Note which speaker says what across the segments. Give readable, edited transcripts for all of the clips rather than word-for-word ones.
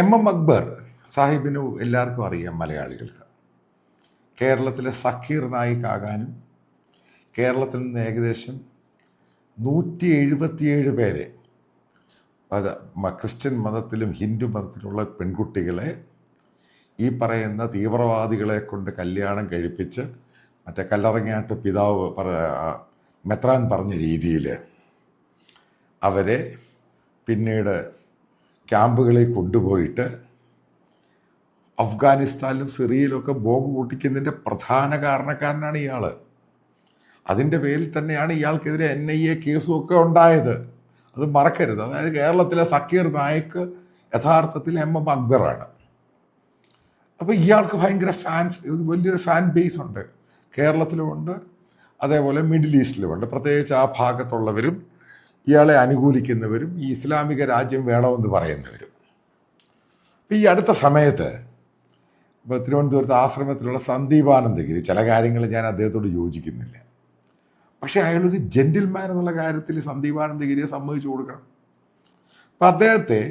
Speaker 1: M Akbar സാഹിബിന് എല്ലാവർക്കും അറിയാം. മലയാളികൾക്ക് കേരളത്തിലെ സക്കീർ നായിക് ആകാനും കേരളത്തിൽ നിന്ന് ഏകദേശം 177 പേരെ, അത് ക്രിസ്ത്യൻ മതത്തിലും ഹിന്ദു മതത്തിലുള്ള പെൺകുട്ടികളെ ഈ പറയുന്ന തീവ്രവാദികളെ കൊണ്ട് കല്യാണം കഴിപ്പിച്ച് മറ്റേ കല്ലറങ്ങാട്ട് പിതാവ് മെത്രാൻ പറഞ്ഞ രീതിയിൽ അവരെ പിന്നീട് ക്യാമ്പുകളിൽ കൊണ്ടുപോയിട്ട് അഫ്ഗാനിസ്ഥാനിലും സിറിയയിലുമൊക്കെ ബോംബ് പൊട്ടിക്കുന്നതിൻ്റെ പ്രധാന കാരണക്കാരനാണ് ഇയാൾ. അതിൻ്റെ പേരിൽ തന്നെയാണ് ഇയാൾക്കെതിരെ NIA കേസും ഒക്കെ ഉണ്ടായത്. അത് മറക്കരുത്. അതായത് കേരളത്തിലെ സക്കീർ നായിക് യഥാർത്ഥത്തിൽ എം അക്ബറാണ്. അപ്പോൾ ഇയാൾക്ക് ഭയങ്കര വലിയൊരു ഫാൻ ബേസ് ഉണ്ട്. കേരളത്തിലുമുണ്ട്, അതേപോലെ മിഡിൽ ഈസ്റ്റിലുമുണ്ട്. പ്രത്യേകിച്ച് ആ ഭാഗത്തുള്ളവരും ഇയാളെ അനുകൂലിക്കുന്നവരും ഈ ഇസ്ലാമിക രാജ്യം വേണമെന്ന് പറയുന്നവരും. ഈ അടുത്ത സമയത്ത് ഇപ്പോൾ തിരുവനന്തപുരത്ത് ആശ്രമത്തിലുള്ള സന്ദീപാനന്ദഗിരി, ചില കാര്യങ്ങൾ ഞാൻ അദ്ദേഹത്തോട് യോജിക്കുന്നില്ല, പക്ഷേ അയാളൊരു ജെന്റിൽമാൻ എന്നുള്ള കാര്യത്തിൽ സന്ദീപാനന്ദഗിരിയെ സമ്മതിച്ചു കൊടുക്കണം. അപ്പം അദ്ദേഹത്തെ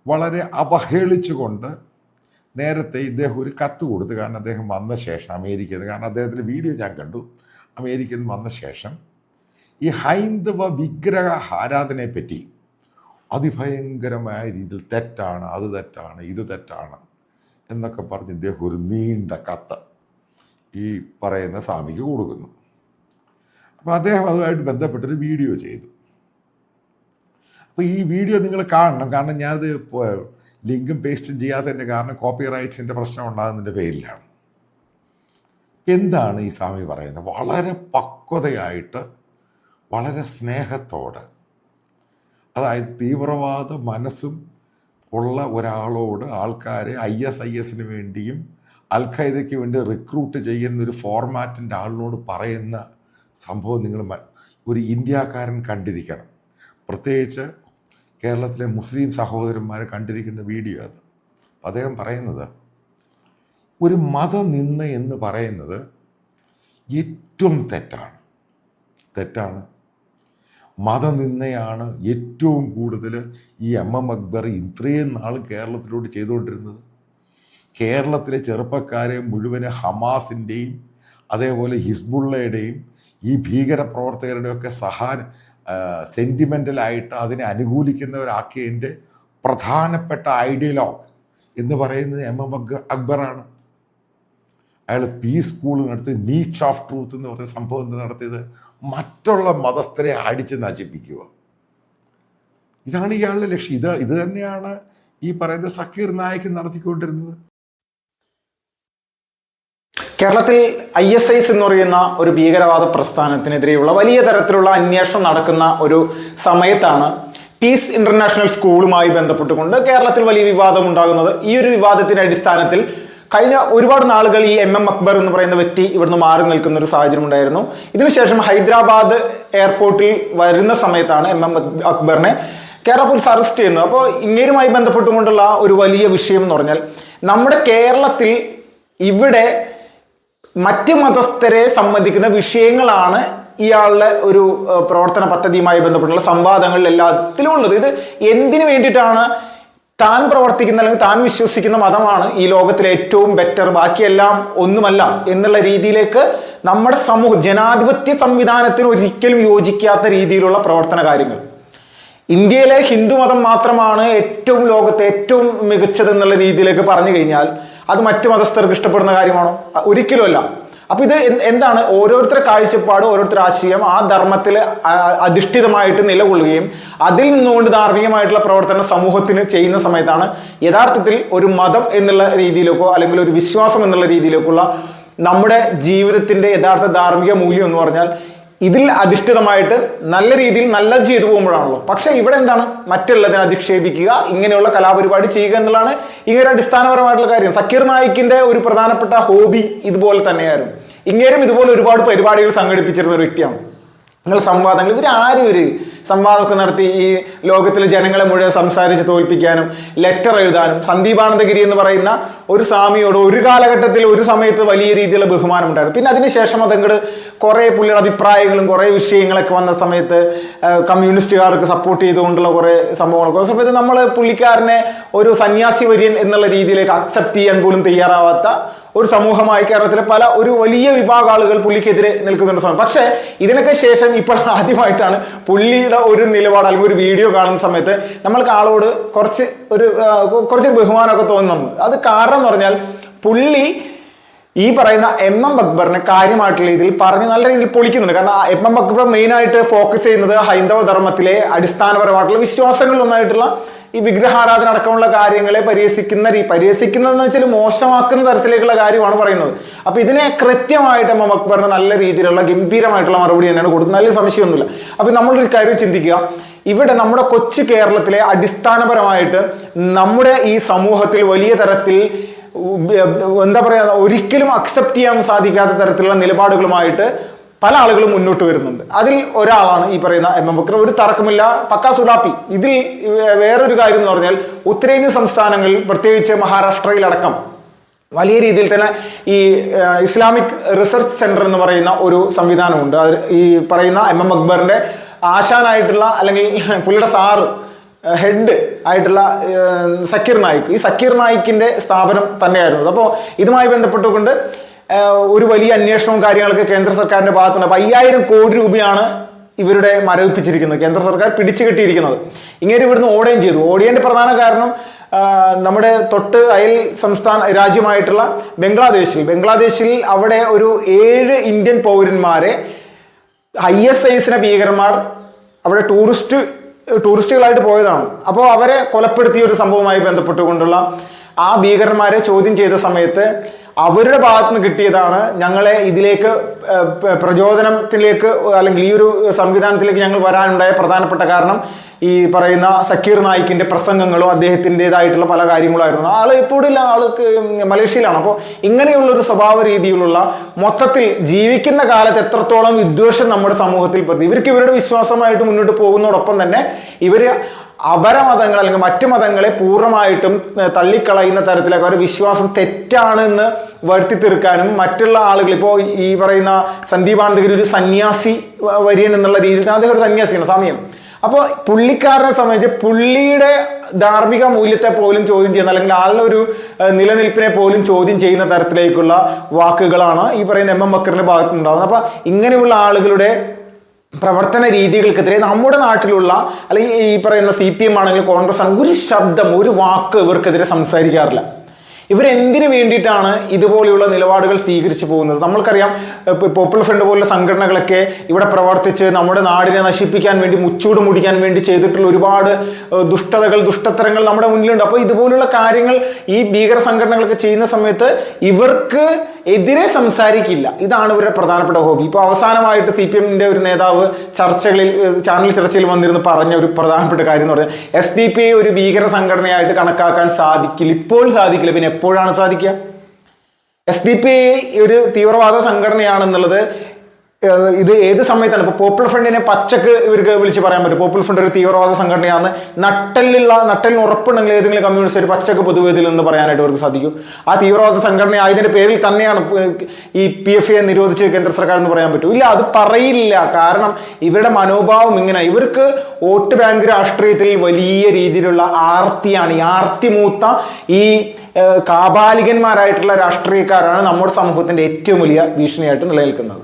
Speaker 1: വളരെ അവഹേളിച്ചുകൊണ്ട് നേരത്തെ ഇദ്ദേഹം ഒരു കത്ത് കൊടുത്തു. കാരണം അദ്ദേഹം വന്ന ശേഷം അമേരിക്കയിൽ നിന്ന്, കാരണം അദ്ദേഹത്തിൻ്റെ വീഡിയോ ഞാൻ കണ്ടു, അമേരിക്കയിൽ നിന്ന് വന്ന ശേഷം ഈ ഹൈന്ദവ വിഗ്രഹ ആരാധനയെ പറ്റി അതിഭയങ്കരമായ രീതിയിൽ തെറ്റാണ്, അത് തെറ്റാണ്, ഇത് തെറ്റാണ് എന്നൊക്കെ പറഞ്ഞ് ഇദ്ദേഹം ഒരു നീണ്ട കത്ത് ഈ പറയുന്ന സ്വാമിക്ക് കൊടുക്കുന്നു. അപ്പോൾ അദ്ദേഹം അതുമായിട്ട് ബന്ധപ്പെട്ടൊരു വീഡിയോ ചെയ്തു. അപ്പോൾ ഈ വീഡിയോ നിങ്ങൾ കാണണം. കാരണം ഞാനത് ലിങ്കും പേസ്റ്റും ചെയ്യാത്തതിൻ്റെ കാരണം കോപ്പി റൈറ്റ്സിൻ്റെ പ്രശ്നം ഉണ്ടാകുന്നതിൻ്റെ പേരിലാണ്. എന്താണ് ഈ സ്വാമി പറയുന്നത്? വളരെ പക്വതയായിട്ട്, വളരെ സ്നേഹത്തോടെ, അതായത് തീവ്രവാദ മനസ്സും ഉള്ള ഒരാളോട് ആൾക്കാരെ ISIS വേണ്ടിയും അൽ ഖൈദയ്ക്ക് വേണ്ടി റിക്രൂട്ട് ചെയ്യുന്നൊരു ഫോർമാറ്റിൻ്റെ ആളിനോട് പറയുന്ന സംഭവം നിങ്ങൾ ഒരു ഇന്ത്യക്കാരൻ കണ്ടിരിക്കണം. പ്രത്യേകിച്ച് കേരളത്തിലെ മുസ്ലിം സഹോദരന്മാർ കണ്ടിരിക്കുന്ന വീഡിയോ അത്. അദ്ദേഹം പറയുന്നത്, ഒരു മതനിന്ദ എന്ന് പറയുന്നത് ഏറ്റവും തെറ്റാണ്. മതനിന്ദയാണ് ഏറ്റവും കൂടുതൽ ഈ എം അക്ബർ ഇത്രയും നാൾ കേരളത്തിലോട്ട് ചെയ്തുകൊണ്ടിരുന്നത്. കേരളത്തിലെ ചെറുപ്പക്കാരെ മുഴുവൻ ഹമാസിൻ്റെയും അതേപോലെ ഹിസ്ബുള്ളയുടെയും ഈ ഭീകരപ്രവർത്തകരുടെയൊക്കെ സെൻറ്റിമെൻ്റലായിട്ട് അതിനെ അനുകൂലിക്കുന്നവരാക്കിയതിൻ്റെ പ്രധാനപ്പെട്ട ഐഡിയലോഗ് എന്ന് പറയുന്നത് എം അക്ബറാണ്. അയാൾ പീസ് സ്കൂളിനടുത്ത് നീച്ച് ഓഫ് ട്രൂത്ത് എന്ന് പറയുന്ന സംഭവം എന്താ നടത്തിയത്? മറ്റുള്ള മതസ്ഥരെ അടിച്ച് നശിപ്പിക്കുക. ഇതാണ് ഇയാളുടെ ലക്ഷ്യം. ഇത് തന്നെയാണ് ഈ പറയുന്ന സക്കീർ നായിക് നടത്തിക്കൊണ്ടിരുന്നത്.
Speaker 2: കേരളത്തിൽ ISIS എന്ന് പറയുന്ന ഒരു ഭീകരവാദ പ്രസ്ഥാനത്തിനെതിരെയുള്ള വലിയ തരത്തിലുള്ള അന്വേഷണം നടക്കുന്ന ഒരു സമയത്താണ് പീസ് ഇന്റർനാഷണൽ സ്കൂളുമായി ബന്ധപ്പെട്ടുകൊണ്ട് കേരളത്തിൽ വലിയ വിവാദം ഉണ്ടാകുന്നത്. ഈ ഒരു വിവാദത്തിന്റെ അടിസ്ഥാനത്തിൽ കഴിഞ്ഞ ഒരുപാട് നാളുകൾ ഈ എം അക്ബർ എന്ന് പറയുന്ന വ്യക്തി ഇവിടുന്ന് മാറി നിൽക്കുന്ന ഒരു സാഹചര്യം ഉണ്ടായിരുന്നു. ഇതിനുശേഷം ഹൈദരാബാദ് എയർപോർട്ടിൽ വരുന്ന സമയത്താണ് എം അക്ബറിനെ കേരള പോലീസ് അറസ്റ്റ് ചെയ്യുന്നത്. അപ്പോൾ ഇങ്ങേരുമായി ബന്ധപ്പെട്ടുകൊണ്ടുള്ള ഒരു വലിയ വിഷയം എന്ന് പറഞ്ഞാൽ, നമ്മുടെ കേരളത്തിൽ ഇവിടെ മറ്റ് മതസ്ഥരെ സംബന്ധിക്കുന്ന വിഷയങ്ങളാണ് ഇയാളുടെ ഒരു പ്രവർത്തന പദ്ധതിയുമായി ബന്ധപ്പെട്ടുള്ള സംവാദങ്ങളിൽ എല്ലാത്തിലും ഉള്ളത്. ഇത് എന്തിനു വേണ്ടിയിട്ടാണ്? താൻ പ്രവർത്തിക്കുന്ന അല്ലെങ്കിൽ താൻ വിശ്വസിക്കുന്ന മതമാണ് ഈ ലോകത്തിലെ ഏറ്റവും ബെറ്റർ, ബാക്കിയെല്ലാം ഒന്നുമല്ല എന്നുള്ള രീതിയിലേക്ക് നമ്മുടെ ജനാധിപത്യ സംവിധാനത്തിന് ഒരിക്കലും യോജിക്കാത്ത രീതിയിലുള്ള പ്രവർത്തന കാര്യങ്ങൾ. ഇന്ത്യയിലെ ഹിന്ദു മതം മാത്രമാണ് ലോകത്തെ ഏറ്റവും മികച്ചത് എന്നുള്ള രീതിയിലേക്ക് പറഞ്ഞു കഴിഞ്ഞാൽ അത് മറ്റു മതസ്ഥർക്ക് ഇഷ്ടപ്പെടുന്ന കാര്യമാണോ? ഒരിക്കലും അല്ല. അപ്പൊ ഇത് എന്താണ്? ഓരോരുത്തരുടെ കാഴ്ചപ്പാട്, ഓരോരുത്തരുടെ ആശയം ആ ധർമ്മത്തിൽ അധിഷ്ഠിതമായിട്ട് നിലകൊള്ളുകയും അതിൽ നിന്നുകൊണ്ട് ധാർമ്മികമായിട്ടുള്ള പ്രവർത്തനം സമൂഹത്തിന് ചെയ്യുന്ന സമയത്താണ് യഥാർത്ഥത്തിൽ ഒരു മതം എന്നുള്ള രീതിയിലേക്കോ അല്ലെങ്കിൽ ഒരു വിശ്വാസം എന്നുള്ള രീതിയിലേക്കുള്ള നമ്മുടെ ജീവിതത്തിന്റെ യഥാർത്ഥ ധാർമ്മിക മൂല്യം എന്ന് പറഞ്ഞാൽ ഇതിൽ അധിഷ്ഠിതമായിട്ട് നല്ല രീതിയിൽ നല്ല ചെയ്തു പോകുമ്പോഴാണല്ലോ. പക്ഷെ ഇവിടെ എന്താണ്? മറ്റുള്ളതിനെ അധിക്ഷേപിക്കുക, ഇങ്ങനെയുള്ള കലാപരിപാടി ചെയ്യുക എന്നുള്ളതാണ് ഇങ്ങനെ അടിസ്ഥാനപരമായിട്ടുള്ള കാര്യം. സക്കീർ നായിക്കിന്റെ ഒരു പ്രധാനപ്പെട്ട ഹോബി ഇതുപോലെ തന്നെയായിരുന്നു. ഇങ്ങേരും ഇതുപോലെ ഒരുപാട് പരിപാടികൾ സംഘടിപ്പിച്ചിരുന്ന ഒരു വ്യക്തിയാണ്. നിങ്ങൾ സംവാദങ്ങൾ, ഇവരാരും സംവാദമൊക്കെ നടത്തി ഈ ലോകത്തിലെ ജനങ്ങളെ മുഴുവൻ സംസാരിച്ച് തോൽപ്പിക്കാനും ലെറ്റർ എഴുതാനും സന്ദീപാനന്ദഗിരി എന്ന് പറയുന്ന ഒരു സ്വാമിയോട് ഒരു കാലഘട്ടത്തിൽ ഒരു സമയത്ത് വലിയ രീതിയിലുള്ള ബഹുമാനം ഉണ്ടായിരുന്നു. പിന്നെ അതിനുശേഷം അതങ്ങോട്ട് കുറേ പുള്ളിയുടെ അഭിപ്രായങ്ങളും കുറേ വിഷയങ്ങളൊക്കെ വന്ന സമയത്ത് കമ്മ്യൂണിസ്റ്റുകാർക്ക് സപ്പോർട്ട് ചെയ്തുകൊണ്ടുള്ള കുറേ സംഭവങ്ങളൊക്കെ വന്ന സമയത്ത് നമ്മൾ പുള്ളിക്കാരനെ ഒരു സന്യാസി വര്യൻ എന്നുള്ള രീതിയിലേക്ക് അക്സെപ്റ്റ് ചെയ്യാൻ പോലും തയ്യാറാവാത്ത ഒരു സമൂഹമായി കേരളത്തിലെ ഒരു വലിയ വിഭാഗം ആളുകൾ പുള്ളിക്കെതിരെ നിൽക്കുന്നുണ്ട് സമയം. പക്ഷേ ഇതിനൊക്കെ ശേഷം ഇപ്പോൾ ആദ്യമായിട്ടാണ് പുള്ളിയുടെ ഒരു നിലപാട് അല്ലെങ്കിൽ ഒരു വീഡിയോ കാണുന്ന സമയത്ത് നമ്മൾക്ക് ആളോട് കുറച്ച് ബഹുമാനമൊക്കെ തോന്നുന്നു. അത് കാരണം എന്ന് പറഞ്ഞാൽ പുള്ളി ഈ പറയുന്ന MM അക്ബറിനെ കാര്യമായിട്ടുള്ള രീതിയിൽ പറഞ്ഞ് നല്ല രീതിയിൽ പൊളിക്കുന്നുണ്ട്. കാരണം MM അക്ബർ മെയിനായിട്ട് ഫോക്കസ് ചെയ്യുന്നത് ഹൈന്ദവ ധർമ്മത്തിലെ അടിസ്ഥാനപരമായിട്ടുള്ള വിശ്വാസങ്ങളിലൊന്നായിട്ടുള്ള ഈ വിഗ്രഹാരാധന അടക്കമുള്ള കാര്യങ്ങളെ പരിഹസിക്കുന്നതെന്ന് വെച്ചാൽ മോശമാക്കുന്ന തരത്തിലേക്കുള്ള കാര്യമാണ് പറയുന്നത്. അപ്പൊ ഇതിനെ കൃത്യമായിട്ട് MM അക്ബറിന് നല്ല രീതിയിലുള്ള ഗംഭീരമായിട്ടുള്ള മറുപടി തന്നെയാണ് കൊടുത്തത്. നല്ല സംശയമൊന്നുമില്ല. അപ്പൊ നമ്മളൊരു കാര്യം ചിന്തിക്കുക, ഇവിടെ നമ്മുടെ കൊച്ചു കേരളത്തിലെ അടിസ്ഥാനപരമായിട്ട് നമ്മുടെ ഈ സമൂഹത്തിൽ വലിയ തരത്തിൽ എന്താ പറയാ ഒരിക്കലും അക്സെപ്റ്റ് ചെയ്യാൻ സാധിക്കാത്ത തരത്തിലുള്ള നിലപാടുകളുമായിട്ട് പല ആളുകളും മുന്നോട്ട് വരുന്നുണ്ട്. അതിൽ ഒരാളാണ് ഈ പറയുന്ന MM അക്ബർ. ഒരു തർക്കമില്ല, പക്കാ സുഡാപ്പി. ഇതിൽ വേറൊരു കാര്യം എന്ന് പറഞ്ഞാൽ ഉത്തരേന്ത്യൻ സംസ്ഥാനങ്ങളിൽ പ്രത്യേകിച്ച് മഹാരാഷ്ട്രയിലടക്കം വലിയ രീതിയിൽ തന്നെ ഈ ഇസ്ലാമിക് റിസർച്ച് സെന്റർ എന്ന് പറയുന്ന ഒരു സംവിധാനമുണ്ട്. അത് ഈ പറയുന്ന MM അക്ബറിന്റെ ആശാനായിട്ടുള്ള അല്ലെങ്കിൽ പുള്ളിയുടെ സാറ് ഹെഡ് ആയിട്ടുള്ള സക്കീർ നായിക്, ഈ സക്കീർ നായിക്കിന്റെ സ്ഥാപനം തന്നെയായിരുന്നു. അപ്പോൾ ഇതുമായി ബന്ധപ്പെട്ടുകൊണ്ട് ഒരു വലിയ അന്വേഷണവും കാര്യങ്ങളൊക്കെ കേന്ദ്ര സർക്കാരിന്റെ ഭാഗത്തുണ്ട്. അപ്പോൾ 5000 കോടി രൂപയാണ് ഇവരുടെ മരവിപ്പിച്ചിരിക്കുന്നത്, കേന്ദ്ര സർക്കാർ പിടിച്ചു കെട്ടിയിരിക്കുന്നത്. ഇങ്ങനെ ഇവിടുന്ന് ഓടുകയും ചെയ്തു. ഓടിയതിന്റെ പ്രധാന കാരണം നമ്മുടെ തൊട്ട് അയൽ രാജ്യമായിട്ടുള്ള ബംഗ്ലാദേശിൽ അവിടെ ഒരു 7 ഇന്ത്യൻ പൗരന്മാരെ ISIS ഭീകരന്മാർ അവിടെ ടൂറിസ്റ്റുകളായിട്ട് പോയതാണ്. അപ്പോൾ അവരെ കൊലപ്പെടുത്തിയ ഒരു സംഭവവുമായി ബന്ധപ്പെട്ടുകൊണ്ടുള്ള ആ ഭീകരന്മാരെ ചോദ്യം ചെയ്ത സമയത്ത് അവരുടെ ഭാഗത്ത് നിന്ന് കിട്ടിയതാണ് ഞങ്ങളെ ഇതിലേക്ക് പ്രചോദനത്തിലേക്ക് അല്ലെങ്കിൽ ഈ ഒരു സംവിധാനത്തിലേക്ക് ഞങ്ങൾ വരാനുണ്ടായ പ്രധാനപ്പെട്ട കാരണം ഈ പറയുന്ന സക്കീർ നായിക്കിന്റെ പ്രസംഗങ്ങളും അദ്ദേഹത്തിൻ്റെതായിട്ടുള്ള പല കാര്യങ്ങളായിരുന്നു. ആള് ഇപ്പോഴും ആൾക്ക് മലേഷ്യയിലാണ്. അപ്പോൾ ഇങ്ങനെയുള്ള ഒരു സ്വഭാവ രീതിയിലുള്ള മൊത്തത്തിൽ ജീവിക്കുന്ന കാലത്ത് എത്രത്തോളം വിദ്വേഷം നമ്മുടെ സമൂഹത്തിൽ പ്രതി ഇവർക്ക് ഇവരുടെ വിശ്വാസമായിട്ട് മുന്നോട്ട് പോകുന്നതോടൊപ്പം തന്നെ ഇവര് അപരമതങ്ങൾ അല്ലെങ്കിൽ മറ്റു മതങ്ങളെ പൂർണ്ണമായിട്ടും തള്ളിക്കളയുന്ന തരത്തിലൊക്കെ അവരുടെ വിശ്വാസം തെറ്റാണെന്ന് വരുത്തി തീർക്കാനും മറ്റുള്ള ആളുകൾ ഇപ്പോൾ ഈ പറയുന്ന സന്ദീപാനന്ദഗിരി ഒരു സന്യാസി വര്യൻ എന്നുള്ള രീതിയിൽ അദ്ദേഹം ഒരു സന്യാസിയാണ് സമയം. അപ്പോൾ പുള്ളിക്കാരനെ സംബന്ധിച്ച് പുള്ളിയുടെ ധാർമ്മിക മൂല്യത്തെ പോലും ചോദ്യം ചെയ്യുന്ന അല്ലെങ്കിൽ ആളുടെ ഒരു നിലനിൽപ്പിനെ പോലും ചോദ്യം ചെയ്യുന്ന തരത്തിലേക്കുള്ള വാക്കുകളാണ് ഈ പറയുന്ന MM അക്ബറിന്റെ ഭാഗത്തുനിന്നുണ്ടാകുന്നത്. അപ്പൊ ഇങ്ങനെയുള്ള ആളുകളുടെ പ്രവർത്തന രീതികൾക്കെതിരെ നമ്മുടെ നാട്ടിലുള്ള അല്ലെങ്കിൽ ഈ പറയുന്ന CPM ആണെങ്കിലും കോൺഗ്രസ് ആണെങ്കിലും ഒരു ശബ്ദം ഒരു വാക്ക് ഇവർക്കെതിരെ സംസാരിക്കാറില്ല. ഇവരെന്തിനു വേണ്ടിയിട്ടാണ് ഇതുപോലെയുള്ള നിലപാടുകൾ സ്വീകരിച്ചു പോകുന്നത്? നമ്മൾക്കറിയാം പോപ്പുലർ ഫ്രണ്ട് പോലുള്ള സംഘടനകളൊക്കെ ഇവിടെ പ്രവർത്തിച്ച് നമ്മുടെ നാടിനെ നശിപ്പിക്കാൻ വേണ്ടി മുച്ചൂട് മുടിക്കാൻ വേണ്ടി ചെയ്തിട്ടുള്ള ഒരുപാട് ദുഷ്ടത്തരങ്ങൾ നമ്മുടെ മുന്നിലുണ്ട്. അപ്പോൾ ഇതുപോലുള്ള കാര്യങ്ങൾ ഈ ഭീകര സംഘടനകളൊക്കെ ചെയ്യുന്ന സമയത്ത് ഇവർക്ക് എതിരെ സംസാരിക്കില്ല. ഇതാണ് ഇവരുടെ പ്രധാനപ്പെട്ട ഹോബി. ഇപ്പോൾ അവസാനമായിട്ട് CPMന്റെ ഒരു നേതാവ് ചാനൽ ചർച്ചയിൽ വന്നിരുന്ന് പറഞ്ഞ ഒരു പ്രധാനപ്പെട്ട കാര്യം എന്ന് പറഞ്ഞാൽ SDP ഒരു ഭീകര സംഘടനയായിട്ട് കണക്കാക്കാൻ സാധിക്കില്ല, ഇപ്പോൾ സാധിക്കില്ല, പിന്നെ എപ്പോഴാണ് സാധിക്കുക? SDP ഒരു തീവ്രവാദ സംഘടനയാണെന്നുള്ളത് ഇത് ഏത് സമയത്താണ്? ഇപ്പോൾ പോപ്പുലർ ഫ്രണ്ടിനെ പച്ചക്ക് ഇവർക്ക് വിളിച്ച് പറയാൻ പറ്റും പോപ്പുലർ ഫ്രണ്ട് ഒരു തീവ്രവാദ സംഘടനയാണ്. നട്ടലിന് ഉറപ്പുണ്ടെങ്കിൽ ഏതെങ്കിലും കമ്മ്യൂണിസ്റ്റ് ഒരു പച്ചക്ക് പൊതുവേദിയിൽ നിന്ന് പറയാനായിട്ട് അവർക്ക് സാധിക്കും. ആ തീവ്രവാദ സംഘടന ആയതിന്റെ പേരിൽ തന്നെയാണ് ഈ PFI നിരോധിച്ച് കേന്ദ്ര സർക്കാർ എന്ന് പറയാൻ പറ്റും? ഇല്ല, അത് പറയില്ല. കാരണം ഇവരുടെ മനോഭാവം ഇങ്ങനെ. ഇവർക്ക് വോട്ട് ബാങ്ക് രാഷ്ട്രീയത്തിൽ വലിയ രീതിയിലുള്ള ആർത്തിയാണ്. ഈ ആർത്തി മൂത്ത ഈ കാബാലികന്മാരായിട്ടുള്ള രാഷ്ട്രീയക്കാരാണ് നമ്മുടെ സമൂഹത്തിന്റെ ഏറ്റവും വലിയ ഭീഷണിയായിട്ട് നിലനിൽക്കുന്നത്.